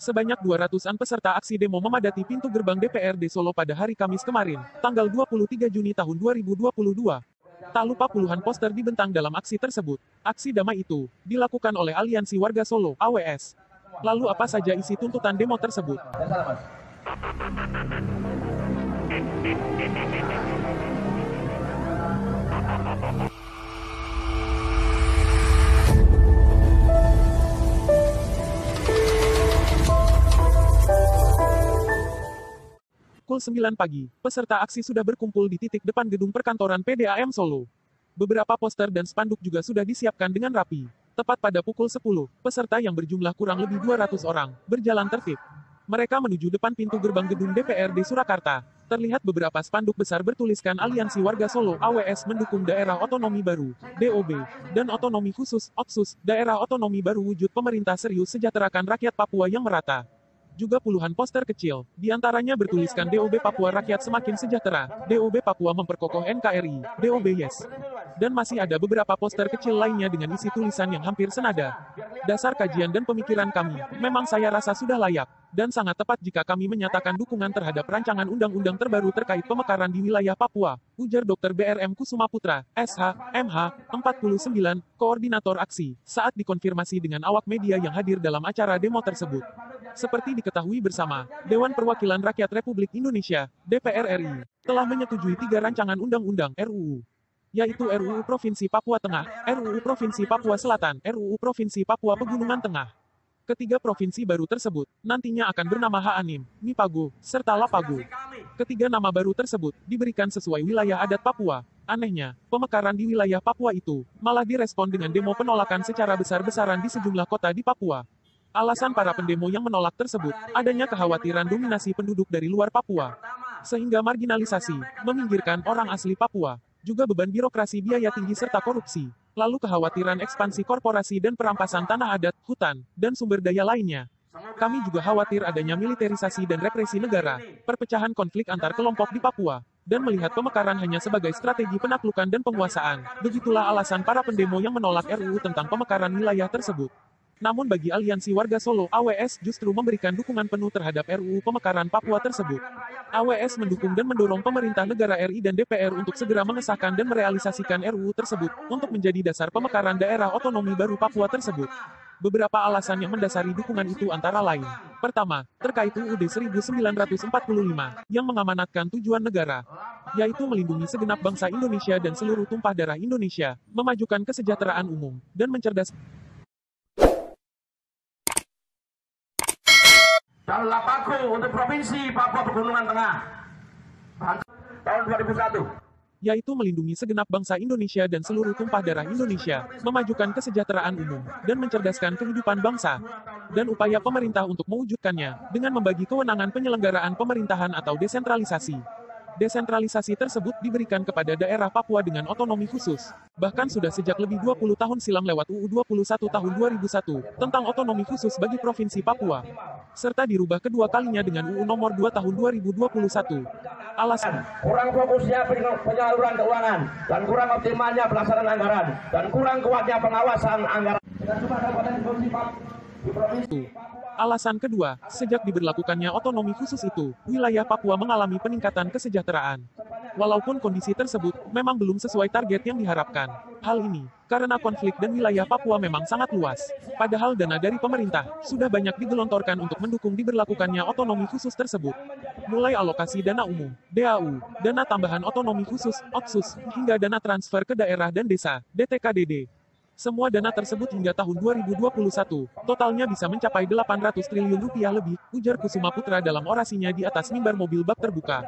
Sebanyak 200-an peserta aksi demo memadati pintu gerbang DPRD Solo pada hari Kamis kemarin, tanggal 23 Juni tahun 2022. Tak lupa puluhan poster dibentang dalam aksi tersebut. Aksi damai itu dilakukan oleh Aliansi Warga Solo (AWS). Lalu apa saja isi tuntutan demo tersebut? Pukul 9 pagi, peserta aksi sudah berkumpul di titik depan gedung perkantoran PDAM Solo. Beberapa poster dan spanduk juga sudah disiapkan dengan rapi. Tepat pada pukul 10, peserta yang berjumlah kurang lebih 200 orang, berjalan tertib. Mereka menuju depan pintu gerbang gedung DPRD Surakarta. Terlihat beberapa spanduk besar bertuliskan Aliansi Warga Solo (AWS) mendukung Daerah Otonomi Baru (DOB) dan Otonomi Khusus (OKSUS). Daerah Otonomi Baru wujud pemerintah serius sejahterakan rakyat Papua yang merata. Juga puluhan poster kecil, diantaranya bertuliskan DOB Papua Rakyat Semakin Sejahtera, DOB Papua Memperkokoh NKRI, DOB Yes. Dan masih ada beberapa poster kecil lainnya dengan isi tulisan yang hampir senada. Dasar kajian dan pemikiran kami, memang saya rasa sudah layak, dan sangat tepat jika kami menyatakan dukungan terhadap rancangan undang-undang terbaru terkait pemekaran di wilayah Papua, ujar Dr. BRM Kusuma Putra, SH, MH, 49, koordinator aksi, saat dikonfirmasi dengan awak media yang hadir dalam acara demo tersebut. Seperti diketahui bersama, Dewan Perwakilan Rakyat Republik Indonesia, DPR RI, telah menyetujui 3 rancangan undang-undang RUU, yaitu RUU Provinsi Papua Tengah, RUU Provinsi Papua Selatan, RUU Provinsi Papua Pegunungan Tengah. Ketiga provinsi baru tersebut, nantinya akan bernama Haanim, Mipago, serta Lapago. Ketiga nama baru tersebut, diberikan sesuai wilayah adat Papua. Anehnya, pemekaran di wilayah Papua itu, malah direspon dengan demo penolakan secara besar-besaran di sejumlah kota di Papua. Alasan para pendemo yang menolak tersebut, adanya kekhawatiran dominasi penduduk dari luar Papua, sehingga marginalisasi, meminggirkan orang asli Papua, juga beban birokrasi biaya tinggi serta korupsi, lalu kekhawatiran ekspansi korporasi dan perampasan tanah adat, hutan, dan sumber daya lainnya. Kami juga khawatir adanya militerisasi dan represi negara, perpecahan konflik antar kelompok di Papua, dan melihat pemekaran hanya sebagai strategi penaklukan dan penguasaan. Begitulah alasan para pendemo yang menolak RUU tentang pemekaran wilayah tersebut. Namun bagi Aliansi Warga Solo (AWS) justru memberikan dukungan penuh terhadap RUU pemekaran Papua tersebut. AWS mendukung dan mendorong pemerintah negara RI dan DPR untuk segera mengesahkan dan merealisasikan RUU tersebut, untuk menjadi dasar pemekaran daerah otonomi baru Papua tersebut. Beberapa alasan yang mendasari dukungan itu antara lain. Pertama, terkait UUD 1945, yang mengamanatkan tujuan negara, yaitu melindungi segenap bangsa Indonesia dan seluruh tumpah darah Indonesia, memajukan kesejahteraan umum, dan mencerdaskan dan Lapago untuk Provinsi Papua Pegunungan Tengah tahun 2001, yaitu melindungi segenap bangsa Indonesia dan seluruh tumpah darah Indonesia, memajukan kesejahteraan umum, dan mencerdaskan kehidupan bangsa, dan upaya pemerintah untuk mewujudkannya, dengan membagi kewenangan penyelenggaraan pemerintahan atau desentralisasi. Desentralisasi tersebut diberikan kepada daerah Papua dengan otonomi khusus. Bahkan sudah sejak lebih 20 tahun silam lewat UU 21 tahun 2001, tentang otonomi khusus bagi Provinsi Papua. Serta dirubah kedua kalinya dengan UU nomor 2 tahun 2021. Alasan kurang fokusnya penyaluran keuangan, dan kurang optimalnya pelaksanaan anggaran, dan kurang kuatnya pengawasan anggaran. Alasan kedua, sejak diberlakukannya otonomi khusus itu, wilayah Papua mengalami peningkatan kesejahteraan. Walaupun kondisi tersebut memang belum sesuai target yang diharapkan. Hal ini, karena konflik dan wilayah Papua memang sangat luas. Padahal dana dari pemerintah, sudah banyak digelontorkan untuk mendukung diberlakukannya otonomi khusus tersebut. Mulai alokasi dana umum, DAU, dana tambahan otonomi khusus, OKSUS, hingga dana transfer ke daerah dan desa, DTKDD. Semua dana tersebut hingga tahun 2021, totalnya bisa mencapai 800 triliun rupiah lebih, ujar Kusuma Putra dalam orasinya di atas mimbar mobil bak terbuka.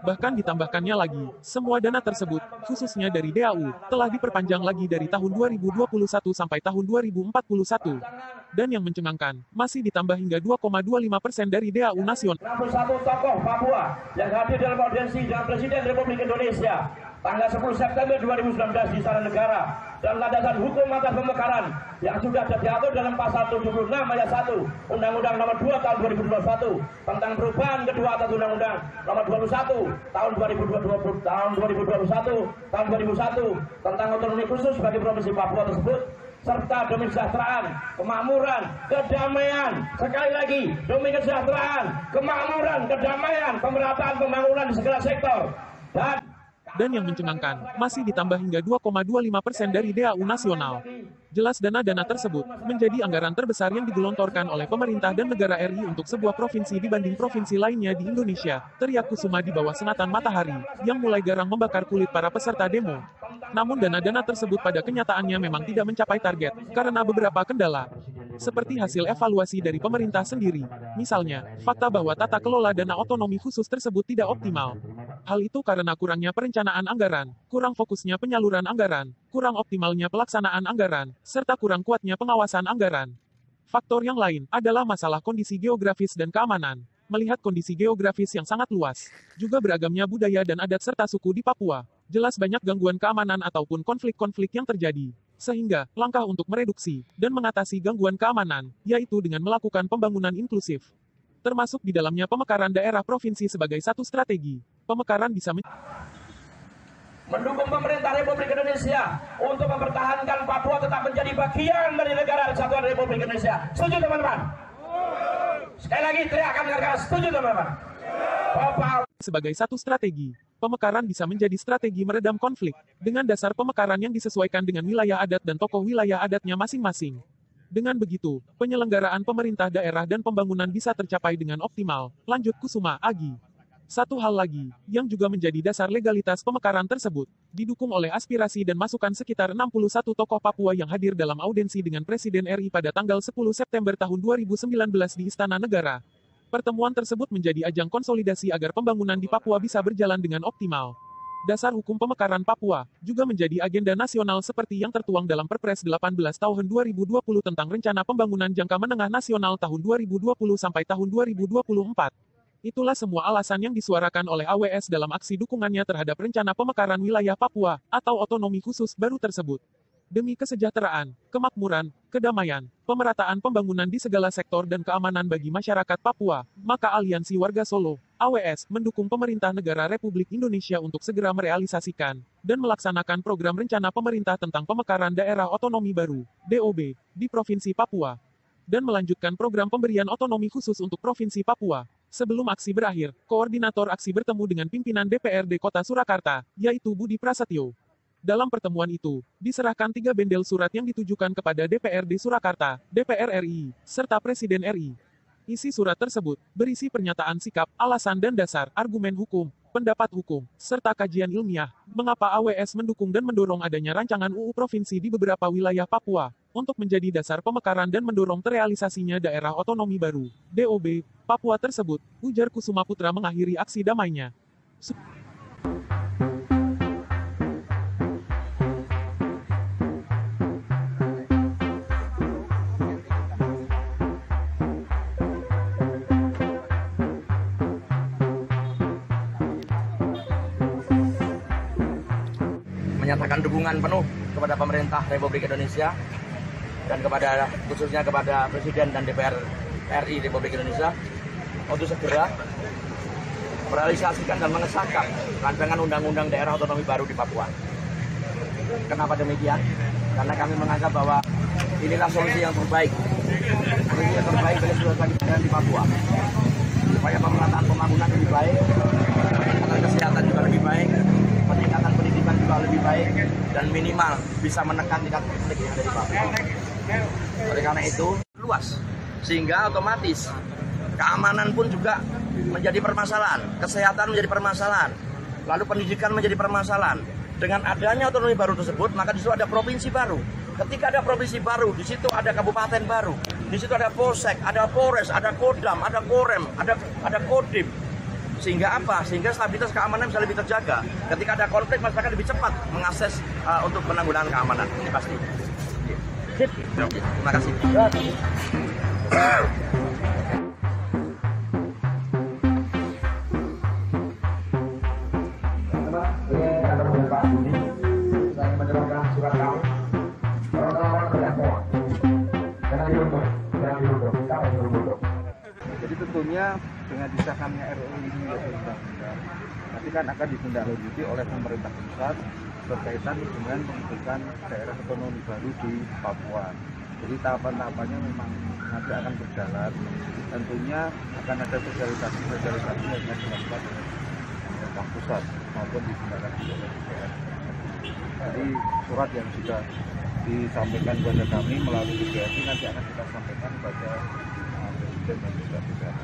Bahkan ditambahkannya lagi, semua dana tersebut, khususnya dari DAU, telah diperpanjang lagi dari tahun 2021 sampai tahun 2041. Dan yang mencengangkan, masih ditambah hingga 2,25% dari DAU nasional. 61 tokoh Papua yang hadir dalam audiensi dengan Presiden Republik Indonesia tanggal 10 September 2019 di Istana Negara, dan landasan hukum atas pemekaran yang sudah diatur dalam pasal 76 ayat 1 Undang-Undang nomor 2 tahun 2021 tentang perubahan kedua atas Undang-Undang nomor 21 tahun 2021 tentang otonomi khusus bagi Provinsi Papua tersebut, serta demi kesejahteraan, kemakmuran, kedamaian. Sekali lagi, demi kesejahteraan, kemakmuran, kedamaian, pemerataan pembangunan di segala sektor. Dan yang mencengangkan, masih ditambah hingga 2,25% dari DAU nasional. Jelas dana-dana tersebut menjadi anggaran terbesar yang digelontorkan oleh pemerintah dan negara RI untuk sebuah provinsi dibanding provinsi lainnya di Indonesia, teriak Kusuma di bawah senatan matahari, yang mulai garang membakar kulit para peserta demo. Namun dana-dana tersebut pada kenyataannya memang tidak mencapai target, karena beberapa kendala. Seperti hasil evaluasi dari pemerintah sendiri. Misalnya, fakta bahwa tata kelola dana otonomi khusus tersebut tidak optimal. Hal itu karena kurangnya perencanaan anggaran, kurang fokusnya penyaluran anggaran, kurang optimalnya pelaksanaan anggaran, serta kurang kuatnya pengawasan anggaran. Faktor yang lain adalah masalah kondisi geografis dan keamanan. Melihat kondisi geografis yang sangat luas, juga beragamnya budaya dan adat serta suku di Papua, jelas banyak gangguan keamanan ataupun konflik-konflik yang terjadi. Sehingga, langkah untuk mereduksi dan mengatasi gangguan keamanan, yaitu dengan melakukan pembangunan inklusif. Termasuk di dalamnya pemekaran daerah provinsi sebagai satu strategi. Pemekaran bisa mendukung pemerintah Republik Indonesia untuk mempertahankan Papua tetap menjadi bagian dari negara kesatuan Republik Indonesia. Setuju teman-teman? Sekali lagi teriakan dengan keras, setuju teman-teman? Sebagai satu strategi, pemekaran bisa menjadi strategi meredam konflik, dengan dasar pemekaran yang disesuaikan dengan wilayah adat dan tokoh wilayah adatnya masing-masing. Dengan begitu, penyelenggaraan pemerintah daerah dan pembangunan bisa tercapai dengan optimal, lanjut Kusuma Agi. Satu hal lagi, yang juga menjadi dasar legalitas pemekaran tersebut, didukung oleh aspirasi dan masukan sekitar 61 tokoh Papua yang hadir dalam audensi dengan Presiden RI pada tanggal 10 September tahun 2019 di Istana Negara. Pertemuan tersebut menjadi ajang konsolidasi agar pembangunan di Papua bisa berjalan dengan optimal. Dasar hukum pemekaran Papua juga menjadi agenda nasional seperti yang tertuang dalam Perpres 18 tahun 2020 tentang Rencana Pembangunan Jangka Menengah Nasional tahun 2020 sampai tahun 2024. Itulah semua alasan yang disuarakan oleh AWS dalam aksi dukungannya terhadap Rencana Pemekaran Wilayah Papua atau otonomi khusus baru tersebut. Demi kesejahteraan, kemakmuran, kedamaian, pemerataan pembangunan di segala sektor dan keamanan bagi masyarakat Papua, maka Aliansi Warga Solo, AWS, mendukung pemerintah negara Republik Indonesia untuk segera merealisasikan dan melaksanakan program rencana pemerintah tentang pemekaran daerah otonomi baru, DOB, di Provinsi Papua, dan melanjutkan program pemberian otonomi khusus untuk Provinsi Papua. Sebelum aksi berakhir, koordinator aksi bertemu dengan pimpinan DPRD Kota Surakarta, yaitu Budi Prasetyo. Dalam pertemuan itu, diserahkan 3 bendel surat yang ditujukan kepada DPRD Surakarta, DPR RI, serta Presiden RI. Isi surat tersebut berisi pernyataan sikap, alasan dan dasar, argumen hukum, pendapat hukum, serta kajian ilmiah, mengapa AWS mendukung dan mendorong adanya rancangan UU Provinsi di beberapa wilayah Papua, untuk menjadi dasar pemekaran dan mendorong terrealisasinya daerah otonomi baru, DOB, Papua tersebut, ujar Kusuma Putra mengakhiri aksi damainya. Menyatakan dukungan penuh kepada pemerintah Republik Indonesia dan khususnya kepada Presiden dan DPR RI Republik Indonesia untuk segera merealisasikan dan mengesahkan rancangan undang-undang daerah otonomi baru di Papua. Kenapa demikian? Karena kami menganggap bahwa inilah solusi yang terbaik, bagi seluruh rakyat di Papua, supaya pemerataan pembangunan lebih baik, kesehatan juga lebih baik, peningkatan pendidikan juga lebih baik, dan minimal bisa menekan tingkat konflik yang ada di Papua. Oleh karena itu, luas, sehingga otomatis keamanan pun juga menjadi permasalahan, kesehatan menjadi permasalahan, lalu pendidikan menjadi permasalahan. Dengan adanya otonomi baru tersebut, maka di situ ada provinsi baru. Ketika ada provinsi baru, di situ ada kabupaten baru, di situ ada polsek, ada polres, ada kodam, ada korem, ada kodim. Sehingga apa? Sehingga stabilitas keamanan bisa lebih terjaga. Ketika ada konflik, masyarakat lebih cepat mengakses untuk penanggulangan keamanan. Ini pasti. Terima kasih. Jadi tentunya dengan disahkannya RUU ini menjadi undang-undang, nanti kan akan ditindaklanjuti oleh pemerintah pusat berkaitan dengan pembentukan daerah otonomi baru di Papua. Jadi tahapan-tahapannya memang nanti akan berjalan. Tentunya akan ada sosialisasi yang akan dilakukan oleh pemerintah pusat maupun ditindaklanjuti oleh DPR. Jadi surat yang sudah disampaikan kepada kami melalui DPR nanti akan kita sampaikan kepada Presiden dan juga DPR.